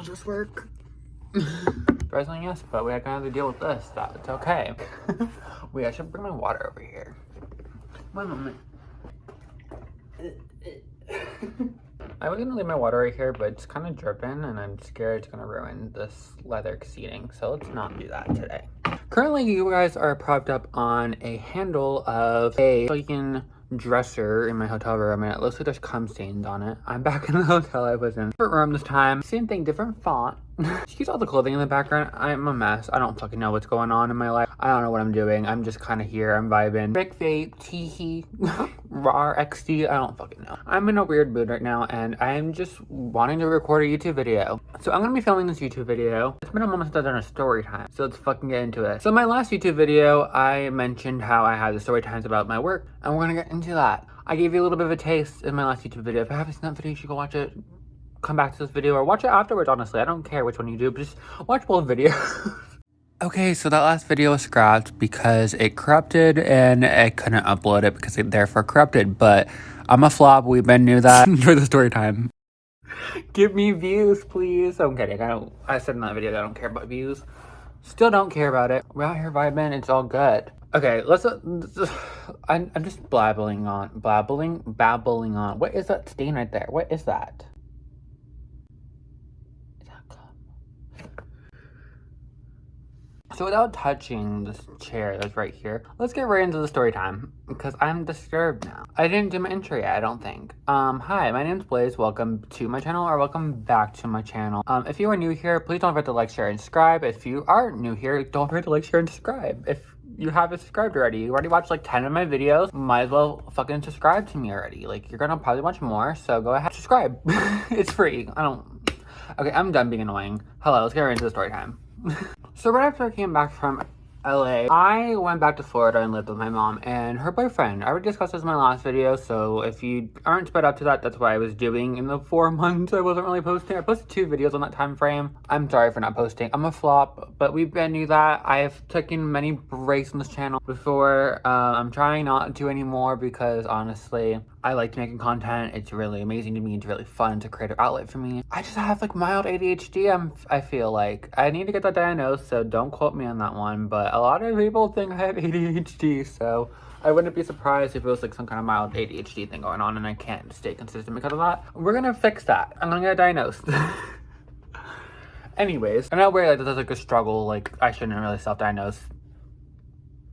does this work? Surprisingly, yes, but we had kind of to deal with this. That's okay. Wait, I should bring my water over here. One moment. I was gonna leave my water right here, but it's kind of dripping and I'm scared it's gonna ruin this leather seating, so let's not do that today. Currently, you guys are propped up on a handle of a fucking dresser in my hotel room, and it looks like there's cum stains on it. I'm back in the hotel I was in. Different room this time. Same thing, different font. Excuse all the clothing in the background. I'm a mess. I don't fucking know what's going on in my life. I don't know what I'm doing. I'm just kind of here. I'm vibing. Rick vape, teehee, raw XD. I don't fucking know. I'm in a weird mood right now, and I'm just wanting to record a YouTube video. So I'm gonna be filming this YouTube video. It's been a moment since I've done a story time, so let's fucking get into it. So my last YouTube video, I mentioned how I had the story times about my work, and we're gonna get into that. I gave you a little bit of a taste in my last YouTube video. If you haven't seen that video, you should go watch it. Come back to this video or watch it afterwards, honestly. I don't care which one you do, but just watch both videos. Okay, so that last video was scrapped because it corrupted and I couldn't upload it because it therefore corrupted, but I'm a flop. We've been knew that for the story time. Give me views, please. I'm kidding. I said in that video that I don't care about views. Still don't care about it. We're out here vibing. It's all good. Okay, I'm just babbling on. What is that stain right there? What is that? So without touching this chair that's right here, let's get right into the story time because I'm disturbed now. I didn't do my intro yet, I don't think. Hi, my name's Blaze. Welcome to my channel or welcome back to my channel. If you are new here, please don't forget to like, share, and subscribe. If you are new here, don't forget to like, share, and subscribe. If you haven't subscribed already, you already watched like 10 of my videos, might as well fucking subscribe to me already. Like, you're gonna probably watch more, so go ahead, subscribe. It's free. Okay, I'm done being annoying. Hello, let's get right into the story time. So right after I came back from LA, I went back to Florida and lived with my mom and her boyfriend. I already discussed this in my last video, so if you aren't sped up to that, that's what I was doing in the 4 months I wasn't really posting. I posted 2 videos on that time frame. I'm sorry for not posting. I'm a flop, but we've been knew that. I have taken many breaks on this channel before. I'm trying not to anymore because honestly, I like making content. It's really amazing to me. It's really fun. It's a creative outlet for me. I just have like mild ADHD. I feel like I need to get that diagnosed, so don't quote me on that one, but a lot of people think I have ADHD, so I wouldn't be surprised if it was like some kind of mild ADHD thing going on and I can't stay consistent because of that. We're gonna fix that. I'm gonna get diagnosed. Anyways, I'm not worried like that's like a struggle, like I shouldn't really self-diagnose.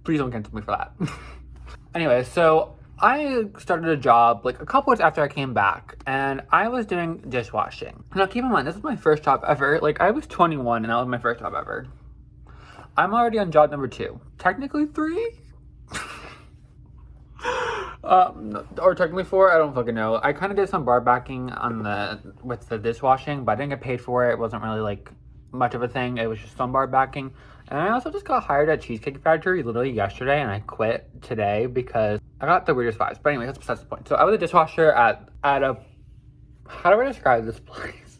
Please don't cancel me for that. Anyway, so I started a job like a couple weeks after I came back and I was doing dishwashing. Now keep in mind, this was my first job ever. Like I was 21 and that was my first job ever. I'm already on job number 2. Technically 3? Or technically 4, I don't fucking know. I kind of did some bar backing with the dishwashing, but I didn't get paid for it. It wasn't really like much of a thing. It was just some bar backing. And I also just got hired at Cheesecake Factory literally yesterday and I quit today because I got the weirdest vibes. But anyway, that's besides the point. So I was a dishwasher at a, how do I describe this place?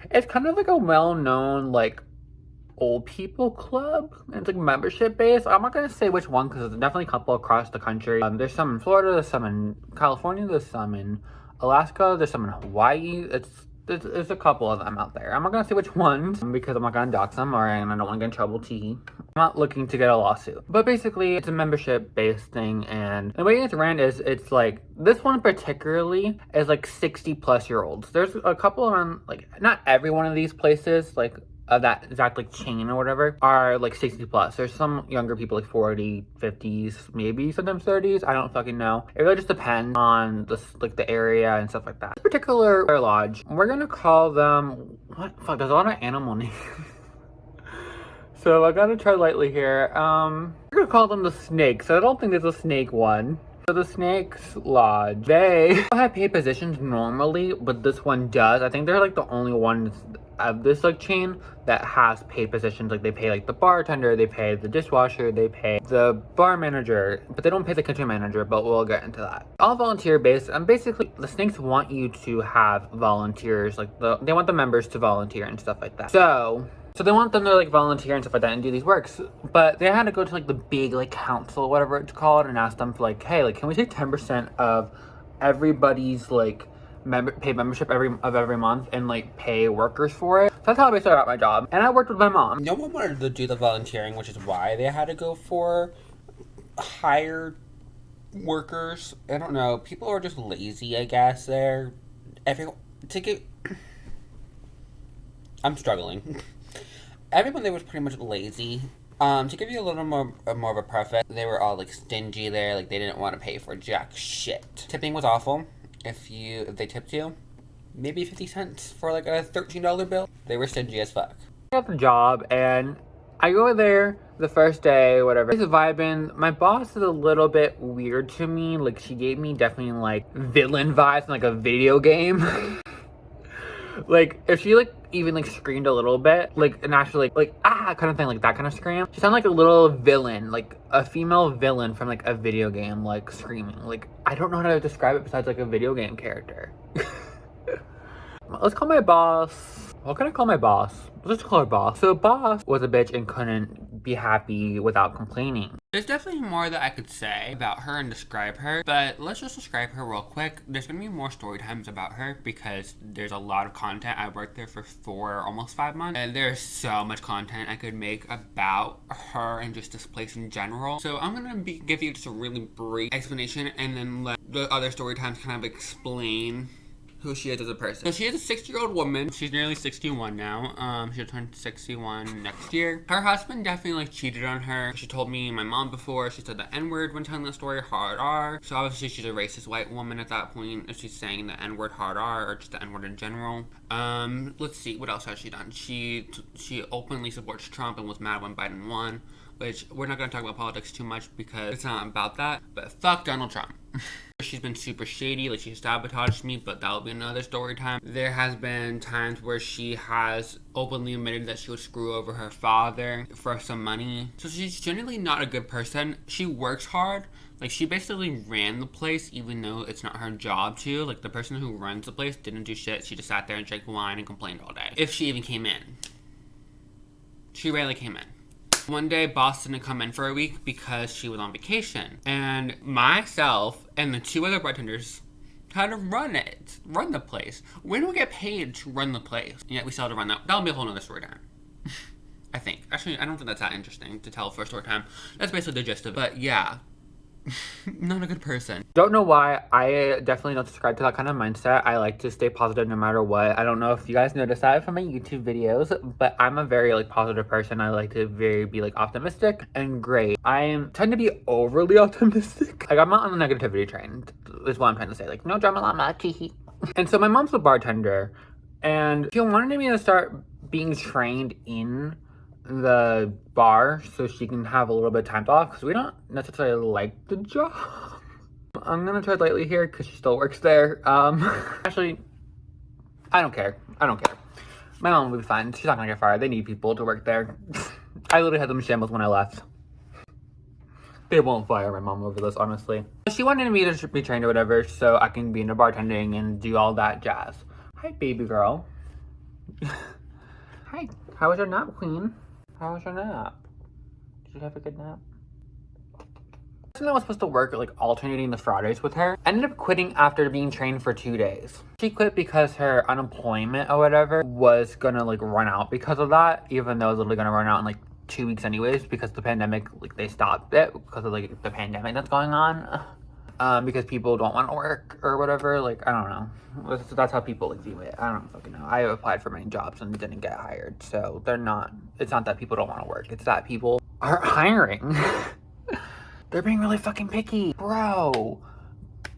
It's kind of like a well-known like old people club. It's like membership based. I'm not gonna say which one because there's definitely a couple across the country. There's some in Florida, there's some in California, there's some in Alaska, there's some in Hawaii. There's a couple of them out there. I'm not gonna say which ones because I'm not gonna dox them and I don't want to get in trouble. I'm not looking to get a lawsuit, but basically it's a membership based thing, and the way it's ran is it's like this one particularly is like 60+ year olds. There's a couple around, like not every one of these places like that exact like chain or whatever are like 60+. There's some younger people like 40, 50s, maybe sometimes 30s. I don't fucking know. It really just depends on the area and stuff like that. This particular lodge, we're gonna call them, what fuck, there's a lot of animal names. So I gotta try lightly here. We're gonna call them the Snakes. I don't think there's a snake one. So the Snakes Lodge, they don't have paid positions normally, but this one does. I think they're like the only ones of this like chain that has paid positions. Like they pay like the bartender, they pay the dishwasher, they pay the bar manager, but they don't pay the kitchen manager, but we'll get into that. All volunteer based, and basically the Snakes want you to have volunteers, like they want the members to volunteer and stuff like that. So they want them to like volunteer and stuff like that and do these works, but they had to go to like the big like council, whatever it's called, and ask them for like, hey, like can we take 10% of everybody's like pay membership every month and like pay workers for it. So that's how I basically got my job. And I worked with my mom. No one wanted to do the volunteering, which is why they had to go for hired workers. I don't know. People are just lazy, I guess. I'm struggling. Everyone there was pretty much lazy. To give you a little more of a preface, they were all like stingy there. Like they didn't want to pay for jack shit. Tipping was awful. If they tipped you, maybe 50 cents for like a $13 bill. They were stingy as fuck. I got the job and I go there the first day, whatever. Just vibing. My boss is a little bit weird to me. Like she gave me definitely like villain vibes in like a video game. Like if she like even like screamed a little bit, like and actually like ah kind of thing, like that kind of scream, she sounded like a little villain, like a female villain from like a video game, like screaming. Like I don't know how to describe it besides like a video game character. Let's call my boss. What can I call my boss? Let's just call her boss. So boss was a bitch and couldn't be happy without complaining. There's definitely more that I could say about her and describe her, but let's just describe her real quick. There's gonna be more story times about her because there's a lot of content. I worked there for almost 5 months, and there's so much content I could make about her and just this place in general. So I'm gonna give you just a really brief explanation and then let the other story times kind of explain who she is as a person. So she is a 60-year-old woman. She's nearly 61 now. She'll turn 61 next year. Her husband definitely like cheated on her. She told me, my mom before, she said the N-word when telling the story, hard R. So obviously she's a racist white woman at that point if she's saying the N-word, hard R, or just the N-word in general. Let's see, what else has she done? She openly supports Trump and was mad when Biden won, which we're not gonna talk about politics too much because it's not about that, but fuck Donald Trump. She's been super shady, like she sabotaged me, but that'll be another story time. There has been times where she has openly admitted that she would screw over her father for some money. So she's generally not a good person. She works hard. Like she basically ran the place even though it's not her job to. Like the person who runs the place didn't do shit. She just sat there and drank wine and complained all day. If she even came in. She rarely came in. One day, boss didn't come in for a week because she was on vacation. And myself and the 2 other bartenders had to run the place. We don't get paid to run the place. And yet we still had to run that. That'll be a whole nother story time. I think. Actually, I don't think that's that interesting to tell for a story time. That's basically the gist of it. But yeah. Not a good person. Don't know why. I definitely don't subscribe to that kind of mindset. I like to stay positive no matter what. I don't know if you guys notice that from my YouTube videos, but I'm a very like positive person. I like to be like optimistic and great. I tend to be overly optimistic. Like I'm not on the negativity train is what I'm trying to say. Like no drama llama. And so my mom's a bartender and she wanted me to start being trained in the bar so she can have a little bit of time off because we don't necessarily like the job. I'm gonna tread lightly here because she still works there. Actually, I don't care. My mom will be fine. She's not gonna get fired. They need people to work there. I literally had them in shambles when I left. They won't fire my mom over this, honestly. She wanted me to be trained or whatever so I can be into bartending and do all that jazz. Hi, baby girl. Hi. How was your nap, queen? How was your nap? Did you have a good nap? I was supposed to work like alternating the Fridays with her. I ended up quitting after being trained for 2 days. She quit because her unemployment or whatever was gonna like run out because of that, even though it was literally gonna run out in like 2 weeks anyways because the pandemic, like they stopped it because of like the pandemic that's going on. Because people don't want to work or whatever. Like, I don't know. That's how people like view it. I don't fucking know. I applied for many jobs and didn't get hired. So it's not that people don't want to work. It's that people aren't hiring. They're being really fucking picky. Bro,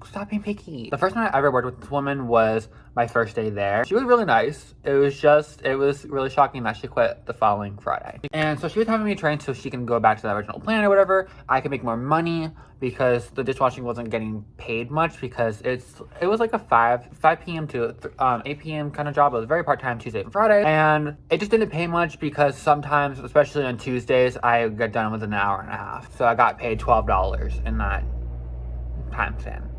stop being picky. The first time I ever worked with this woman was my first day there. She was really nice. It was really shocking that she quit the following Friday. And so she was having me trained so she can go back to the original plan or whatever. I could make more money because the dishwashing wasn't getting paid much because it was like a 5 p.m. to 8 p.m. kind of job. It was very part-time Tuesday and Friday. And it just didn't pay much because sometimes, especially on Tuesdays, I get done within an hour and a half. So I got paid $12 in that time span.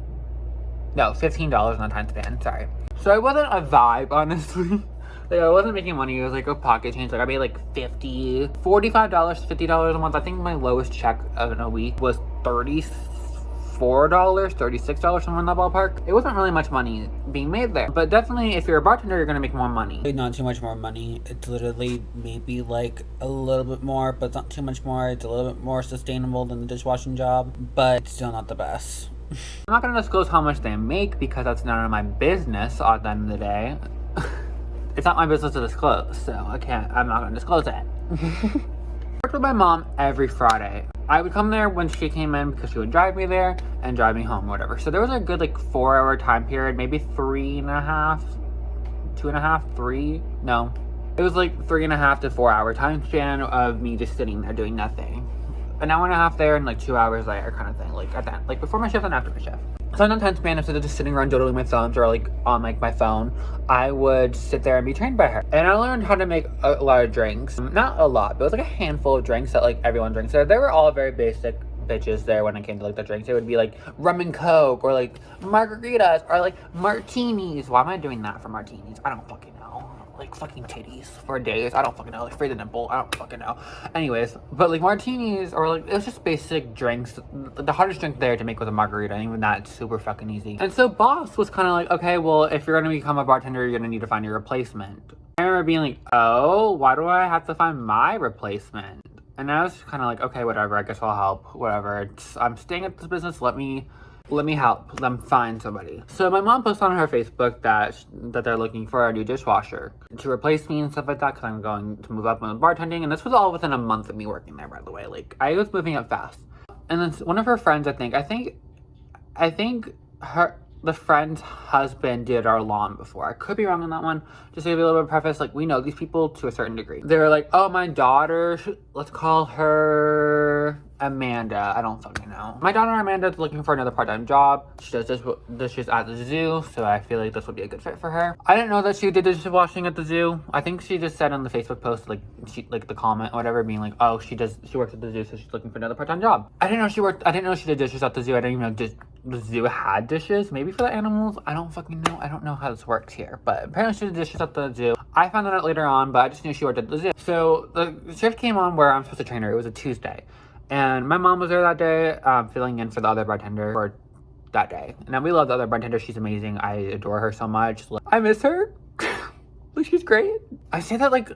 No, $15 in that time span, sorry. So it wasn't a vibe, honestly. Like, I wasn't making money. It was like a pocket change. Like, I made like $45, $50 a month. I think my lowest check in a week was $35 $34, $36, somewhere in that ballpark. It wasn't really much money being made there, but definitely if you're a bartender, you're gonna make more money. Not too much more money. It's literally maybe like a little bit more, but it's not too much more. It's a little bit more sustainable than the dishwashing job, but it's still not the best. I'm not gonna disclose how much they make because that's none of my business at the end of the day. It's not my business to disclose, so I'm not gonna disclose it. I worked with my mom every Friday. I would come there when she came in because she would drive me there and drive me home or whatever. So there was a good like 4-hour time period, maybe 3.5, 2.5, 3. No, it was like 3.5 to 4 hour time span of me just sitting there doing nothing. An hour and a half there and like 2 hours there kind of thing, like at that, like before my shift and after my shift. So in that time span, instead of just sitting around doodling my thumbs or like on like my phone, I would sit there and be trained by her. And I learned how to make a lot of drinks. Not a lot, but it was like a handful of drinks that like everyone drinks there. They were all very basic bitches there when it came to like the drinks. It would be like rum and coke or like margaritas or like martinis. Why am I doing that for martinis? I don't fucking know. Like fucking titties for days. I don't fucking know. Like free the nipple. I don't fucking know. Anyways, but like martinis or like, it was just basic drinks. The hardest drink there to make was a margarita, and even that's super fucking easy. And so boss was kind of like, okay, well, if you're gonna become a bartender, you're gonna need to find your replacement. I remember being like, oh, why do I have to find my replacement? And I was kind of like, okay, whatever. I guess I'll help. Whatever. I'm staying at this business. Let me help them find somebody. So my mom posted on her Facebook that they're looking for a new dishwasher to replace me and stuff like that because I'm going to move up in bartending. And this was all within a month of me working there, by the way. Like, I was moving up fast. And then one of her friends, I think the friend's husband did our lawn before. I could be wrong on that one. Just to give you a little bit of preface, like, we know these people to a certain degree. They were like, oh, my daughter, let's call her Amanda. I don't fucking know. My daughter Amanda is looking for another part-time job. She does dishes at the zoo, so I feel like this would be a good fit for her. I didn't know that she did dishwashing at the zoo. I think she just said on the Facebook post, like the comment or whatever, being like, oh, she works at the zoo, so she's looking for another part-time job. I didn't know she did dishes at the zoo. I didn't even know the zoo had dishes, maybe for the animals. I don't fucking know. I don't know how this works here, but apparently she did dishes at the zoo. I found that out later on, but I just knew she worked at the zoo. So the shift came on where I'm supposed to train her. It was a Tuesday. And my mom was there that day, filling in for the other bartender for that day. And then we love the other bartender. She's amazing. I adore her so much. I miss her. Like, she's great. I say that like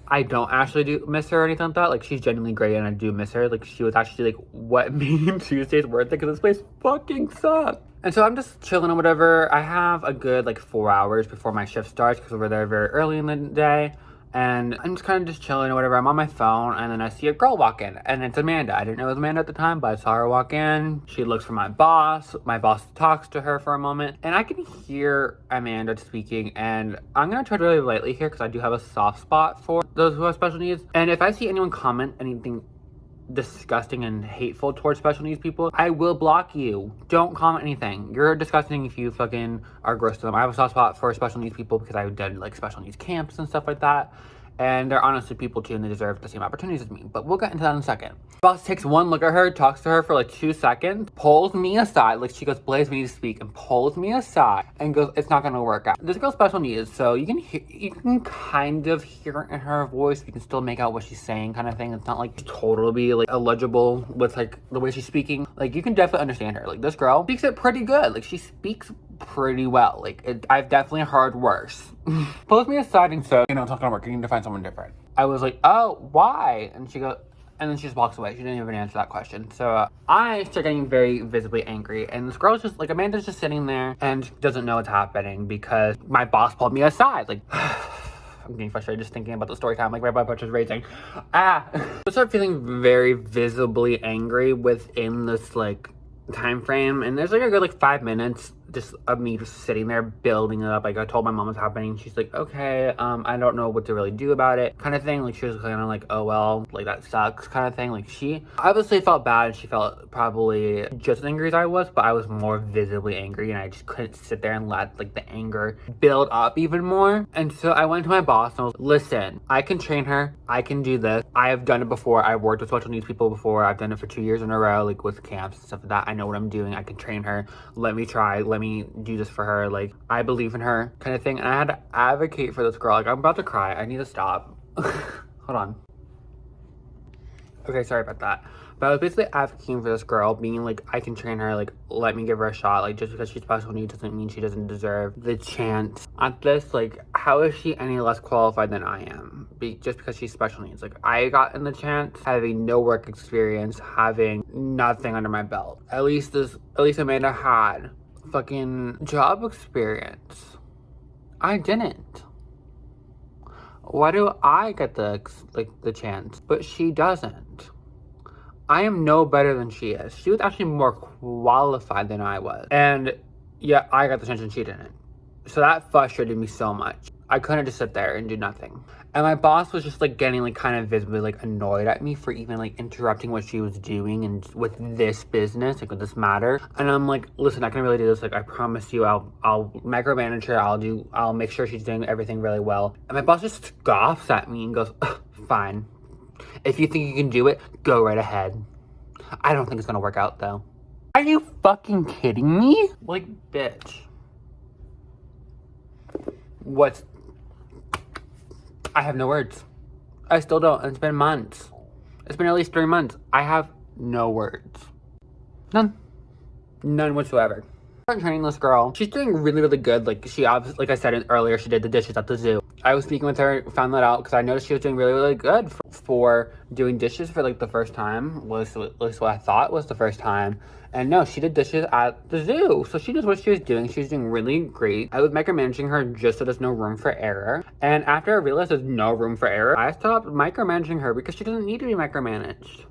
I don't actually miss her or anything like that. Like, she's genuinely great and I do miss her. Like, she was actually like what made Tuesdays worth it because this place fucking sucks. And so I'm just chilling or whatever. I have a good like 4 hours before my shift starts because we're there very early in the day. And I'm just kind of just chilling or whatever. I'm on my phone and then I see a girl walk in and it's Amanda. I didn't know it was Amanda at the time, but I saw her walk in. She looks for my boss. My boss talks to her for a moment and I can hear Amanda speaking, and I'm going to tread really lightly here because I do have a soft spot for those who have special needs. And if I see anyone comment anything disgusting and hateful towards special needs people, I will block you. Don't comment anything. You're disgusting if you fucking are gross to them. I have a soft spot for special needs people because I've done like special needs camps and stuff like that. And they're honestly people too, and they deserve the same opportunities as me. But we'll get into that in a second. Boss takes one look at her, talks to her for like 2 seconds, pulls me aside, like she goes, Blaze, we need to speak, and pulls me aside and goes, it's not gonna work out. This girl's special needs, so you can kind of hear it in her voice. You can still make out what she's saying, kind of thing. It's not like totally like illegible with like the way she's speaking. Like, you can definitely understand her. Like, this girl speaks it pretty good. Like, she speaks pretty well. Like, I've definitely heard worse. Pulls me aside and said, it's not gonna work. You need to find someone different. I was like, oh, why? And she goes, and then she just walks away. She didn't even answer that question. So I start getting very visibly angry. And this girl's just like, Amanda's just sitting there and doesn't know what's happening because my boss pulled me aside. Like, I'm getting frustrated just thinking about the story time. Like, my blood pressure's raising. I start feeling very visibly angry within this like time frame, and there's like a good like 5 minutes just of me just sitting there building it up. Like, I told my mom what's happening. She's like, okay, I don't know what to really do about it, kind of thing. Like, she was kind of like, oh well, like that sucks, kind of thing. Like, she obviously felt bad and she felt probably just as angry as I was, but I was more visibly angry and I just couldn't sit there and let like the anger build up even more. And so I went to my boss and I was like, listen, I can train her, I can do this, I have done it before, I've worked with special needs people before, I've done it for 2 years in a row, like with camps and stuff like that. I know what I'm doing, I can train her, let me try, let me do this for her, like, I believe in her, kind of thing. And I had to advocate for this girl. Like, I'm about to cry, I need to stop. Hold on. Okay, sorry about that. But I was basically advocating for this girl, being like, I can train her, like, let me give her a shot. Like, just because she's special needs doesn't mean she doesn't deserve the chance at this. Like, how is she any less qualified than I am? Just because she's special needs. Like, I got in the chance having no work experience, having nothing under my belt. At least Amanda had fucking job experience. I didn't. Why do I get the chance, but she doesn't? I am no better than she is. She was actually more qualified than I was. And yeah, I got the chance and she didn't. So that frustrated me so much. I couldn't just sit there and do nothing. And my boss was just like getting like kind of visibly like annoyed at me for even like interrupting what she was doing and with this business, like with this matter. And I'm like, listen, I can really do this. Like, I promise you, I'll micromanage her. I'll make sure she's doing everything really well. And my boss just scoffs at me and goes, fine. If you think you can do it, go right ahead. I don't think it's gonna work out though. Are you fucking kidding me? Like, bitch. I have no words. I still don't. It's been months. It's been at least 3 months. I have no words. None. None whatsoever. I'm training this girl. She's doing really, really good. Like, like I said earlier, she did the dishes at the zoo. I was speaking with her, found that out because I noticed she was doing really, really good for doing dishes for like the first time. Was at least what I thought was the first time. And no, she did dishes at the zoo. So she knows what she was doing. She was doing really great. I was micromanaging her just so there's no room for error. And after I realized there's no room for error, I stopped micromanaging her because she doesn't need to be micromanaged.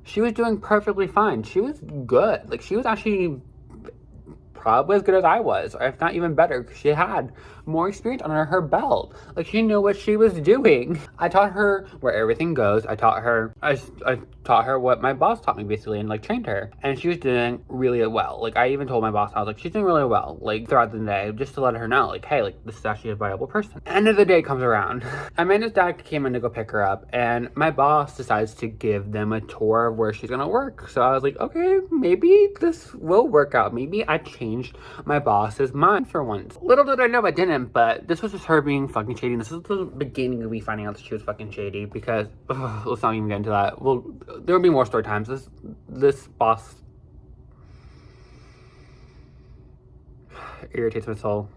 She was doing perfectly fine. She was good. Like, she was actually probably as good as I was, or if not even better, because she had more experience under her belt. Like, she knew what she was doing. I taught her where everything goes. I taught her what my boss taught me, basically, and like trained her. And she was doing really well. Like, I even told my boss, I was like, she's doing really well, like throughout the day, just to let her know, like, hey, like, this is actually a viable person. End of the day comes around. Amanda's dad came in to go pick her up, and my boss decides to give them a tour of where she's gonna work. So I was like, okay, maybe this will work out. Maybe I changed my boss's mind for once. Little did I know I didn't, but this was just her being fucking shady. This is the beginning of me finding out that she was fucking shady, because let's not even get into that. Well, there will be more story times. This boss irritates my soul.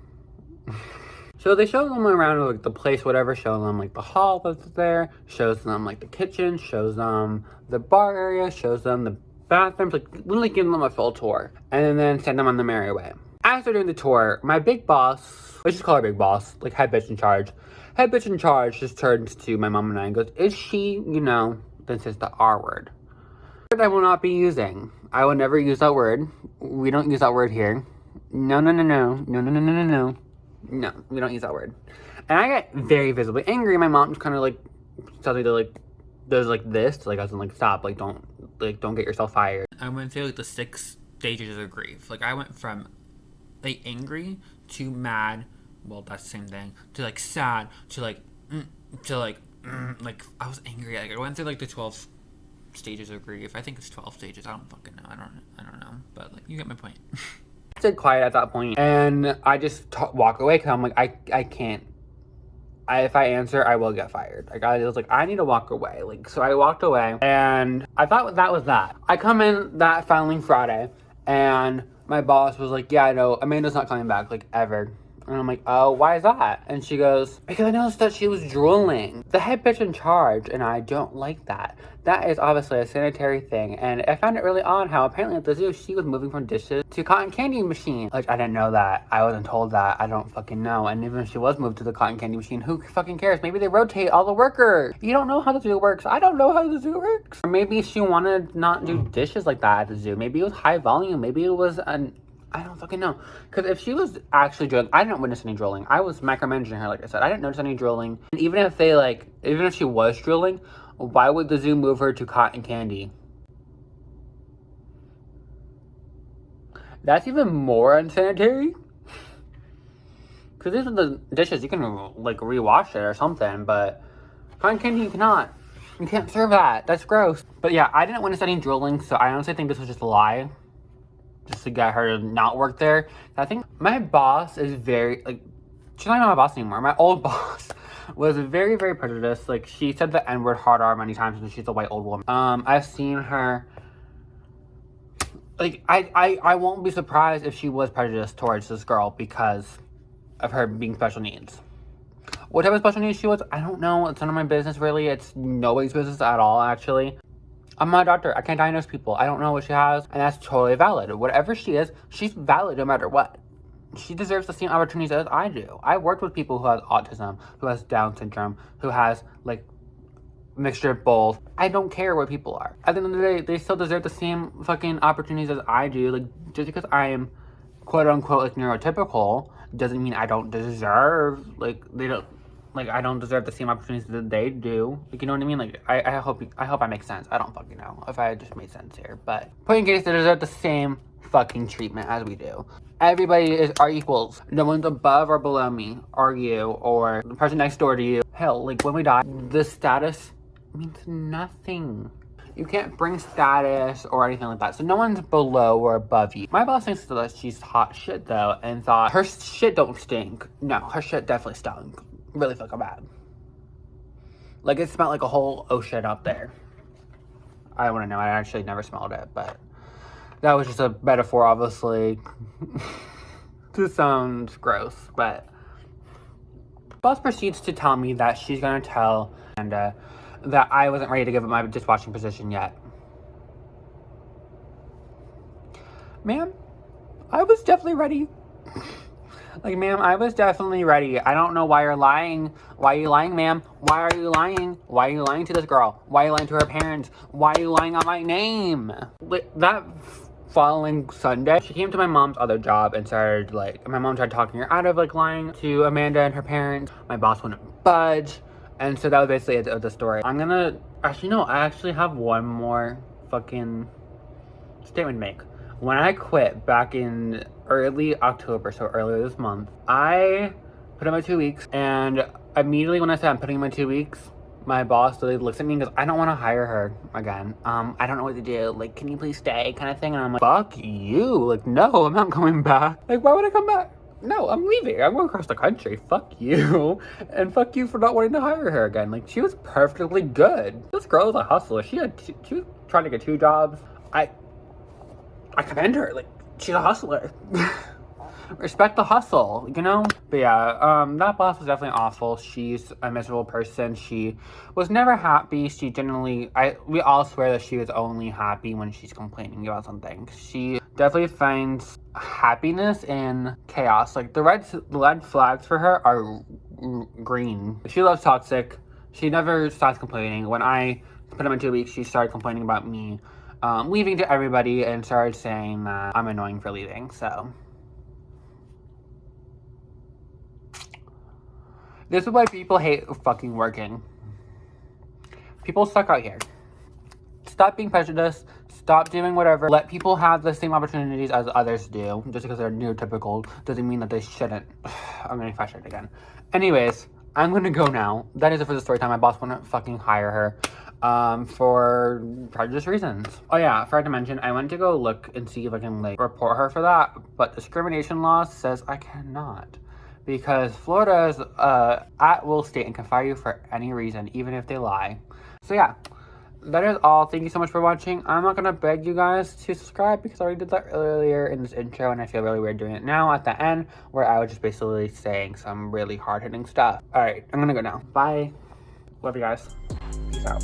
So they show them around like the place, whatever, show them like the hall that's there, shows them like the kitchen, shows them the bar area, shows them the bathrooms, like literally giving them a full tour, and then send them on the merry way. After doing the tour, my big boss, let's just call her big boss, like head bitch in charge. Head bitch in charge just turns to my mom and I and goes, is she, you know, this is the R word. I will not be using. I will never use that word. We don't use that word here. No, no, no, no. No, no, no, no, no, no. No, we don't use that word. And I get very visibly angry. My mom just kind of like tells me to like, does like this, like I was like, stop, like don't get yourself fired. I went through like the 6 stages of grief. Like, I went from like angry to mad, well, that's the same thing, to like sad, to like like I was angry. Like, I went through like the 12 stages of grief. I think it's 12 stages. I don't fucking know. I don't know. But like, you get my point. I stayed quiet at that point, and I just walk away because I'm like, I can't. If I answer, I will get fired. Like, I was like, I need to walk away. Like, so I walked away, and I thought that was that. I come in that following Friday, and my boss was like, yeah, I know, Amanda's not coming back, like, ever. And I'm like, oh, why is that? And she goes, because I noticed that she was drooling. The head bitch in charge, and I don't like that. That is obviously a sanitary thing. And I found it really odd how apparently at the zoo, she was moving from dishes to cotton candy machine. Like, I didn't know that. I wasn't told that. I don't fucking know. And even if she was moved to the cotton candy machine, who fucking cares? Maybe they rotate all the workers. You don't know how the zoo works. I don't know how the zoo works. Or maybe she wanted to not do dishes like that at the zoo. Maybe it was high volume. Maybe it was I don't fucking know. Because if she was actually drilling, I didn't witness any drilling. I was micromanaging her, like I said. I didn't notice any drilling. And even if she was drilling, why would the zoo move her to cotton candy? That's even more unsanitary. Because these are the dishes, you can like rewash it or something, but cotton candy you cannot. You can't serve that. That's gross. But yeah, I didn't witness any drilling, so I honestly think this was just a lie. Just to get her to not work there. I think my boss is very, like, she's not even my boss anymore. My old boss was very, very prejudiced. Like, she said the N-word hard R many times when she's a white old woman. I've seen her, like, I won't be surprised if she was prejudiced towards this girl because of her being special needs. What type of special needs she was, I don't know. It's none of my business, really. It's nobody's business at all, actually. I'm not a doctor. I can't diagnose people. I don't know what she has, and that's totally valid. Whatever she is, she's valid no matter what. She deserves the same opportunities as I do. I worked with people who has autism, who has Down syndrome, who has, like, mixture of both. I don't care what people are. At the end of the day, they still deserve the same fucking opportunities as I do. Like, just because I am quote-unquote, like, neurotypical doesn't mean I don't deserve, like, I don't deserve the same opportunities that they do. Like, you know what I mean? Like, I hope I make sense. I don't fucking know if I just made sense here. But, point in case, they deserve the same fucking treatment as we do. Everybody are equals. No one's above or below me, or you, or the person next door to you. Hell, like, when we die, the status means nothing. You can't bring status or anything like that. So no one's below or above you. My boss thinks that she's hot shit, though, and thought her shit don't stink. No, her shit definitely stunk. Really fucking bad. Like, it smelled like a whole ocean up there. I wouldn't know. I actually never smelled it, but that was just a metaphor, obviously. This sounds gross, but boss proceeds to tell me that she's gonna tell Amanda that I wasn't ready to give up my dishwashing position yet. Ma'am, I was definitely ready. Like, ma'am, I was definitely ready. I don't know why you're lying. Why are you lying, ma'am? Why are you lying? Why are you lying to this girl? Why are you lying to her parents? Why are you lying on my name? That following Sunday, she came to my mom's other job and started, like, my mom tried talking her out of, like, lying to Amanda and her parents. My boss wouldn't budge. And so that was basically it of the story. I'm gonna, actually, no, I actually have one more fucking statement to make. When I quit back in early October, so earlier this month, I put in my 2 weeks, and immediately when I said I'm putting in my 2 weeks, my boss literally looks at me and goes, I don't want to hire her again. I don't know what to do. Like, can you please stay? Kind of thing. And I'm like, fuck you. Like, no, I'm not coming back. Like, why would I come back? No, I'm leaving. I'm going across the country. Fuck you. And fuck you for not wanting to hire her again. Like, she was perfectly good. This girl is a hustler. She was trying to get 2 jobs. I commend her. Like, she's a hustler. Respect the hustle, you know? But yeah, that boss was definitely awful. She's a miserable person. She was never happy. She generally, we all swear that she was only happy when she's complaining about something. She definitely finds happiness in chaos. Like, the red flags for her are green. She loves toxic. She never stops complaining. When I put in my 2 weeks, she started complaining about me leaving to everybody and started saying that I'm annoying for leaving, so. This is why people hate fucking working. People suck out here. Stop being prejudiced. Stop doing whatever. Let people have the same opportunities as others do. Just because they're neurotypical doesn't mean that they shouldn't. I'm getting frustrated again. Anyways, I'm gonna go now. That is it for the story time. My boss wouldn't fucking hire her for prejudice reasons. Oh yeah, I forgot to mention, I went to go look and see if I can, like, report her for that, but discrimination law says I cannot. Because Florida is at-will state and can fire you for any reason, even if they lie. So yeah, that is all. Thank you so much for watching. I'm not going to beg you guys to subscribe because I already did that earlier in this intro, and I feel really weird doing it now at the end, where I was just basically saying some really hard-hitting stuff. Alright, I'm going to go now. Bye. Love you guys. Peace out.